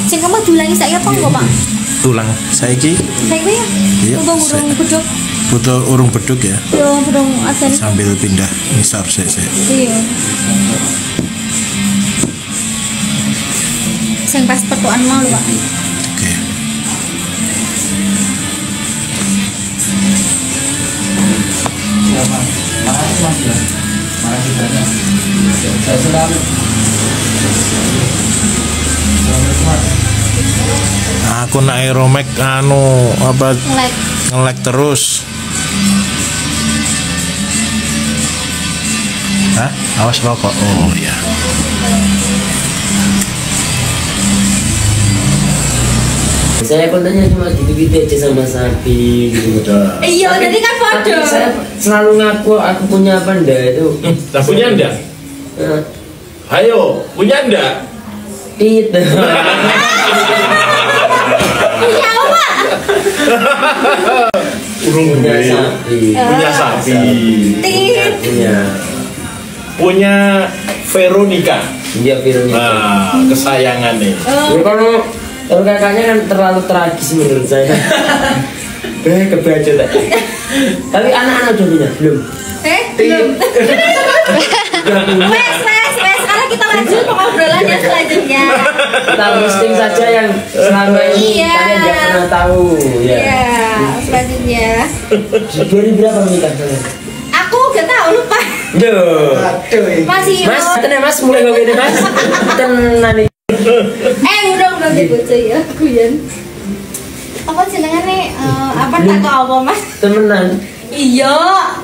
Sing kamu dulangi saya apa enggak, Pak? Tulang saiki. Saiki ya? Iya. Urung beduk. Butuh urung beduk ya. Yo, urung adan. Sambil pindah ngisor sik. Iya. Sing pas petukan mau lho, Pak. Oke. Makasih banyak. Saya selalu. Aku nak Aeromax anu apa nge-lag terus. Hah? Awas rokok. Oh iya. Saya kontennya cuma gitu-gitu aja sama sapi gitu. Iya, jadi kan foto. Saya selalu ngaku aku punya panda itu. Tak punya ndak? Ayo, punya ndak? Itu. Punya apa? Urung Punya duwe. sapi. Punya sapi. Tit. Punya Veronica. Dia film. Nah, kesayangan nih. Ya, kalau kakaknya kan terlalu tragis menurut saya. Kebaca tak. Tapi anak-anak udah punya belum? Belum. Wes, sekarang kita lanjut pengobrolannya selanjutnya. Kita listing saja yang selama ini kalian tidak pernah tahu. Iya, selanjutnya. Dari berapa menikah kalian? Aku gak tahu, lupa. Duh. Masih. Mas, tenang Mas, mulai kau gini Mas. Tenang nih. Udah dibaca ya, guyon. Apa jenengane apa tak kok apa, Mas? Temenan. Iya,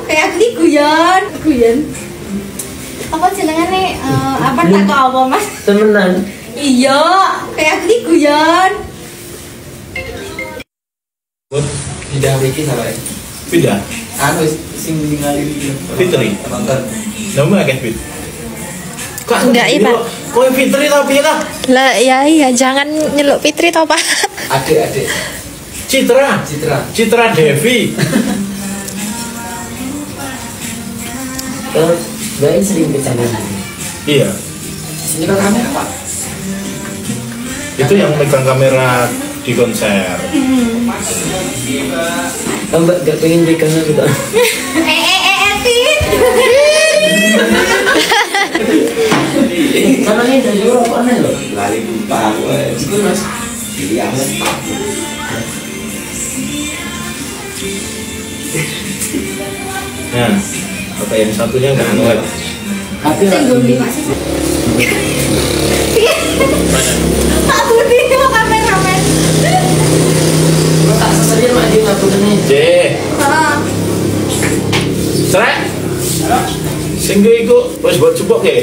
kayak aku iki guyon. Apa jenengane apa tak kok apa, Mas? Temenan. Iya, kayak aku iki guyon. Pindah iki sampai. Pindah. Anu sing ningali iki. Fitri. Nonton. Nama akeh Fit. Kok Enggak, iya, Pak. Kok Fitri tapi lah. Lah ya iya jangan nyeluk Fitri toh Pak. Adik. Citra Devi. Mbak ini sering bercanda. Iya. Ini kan kamera, Pak. Itu yang megang kamera di konser. Mbak gak pengen pegangnya gitu. Tit. Karena ini dari Eropa aneh loh. Lari lupa gue. Itu Mas. Iya, Mas. Nah, apa yang satunya nggak ngeliat? Tapi Sing gondi Mas. Pak Budi mau kameramen. kalau tak seserin mak dia nggak punya nih. Heeh. Srek. Sing iku wis buat jupuk ya.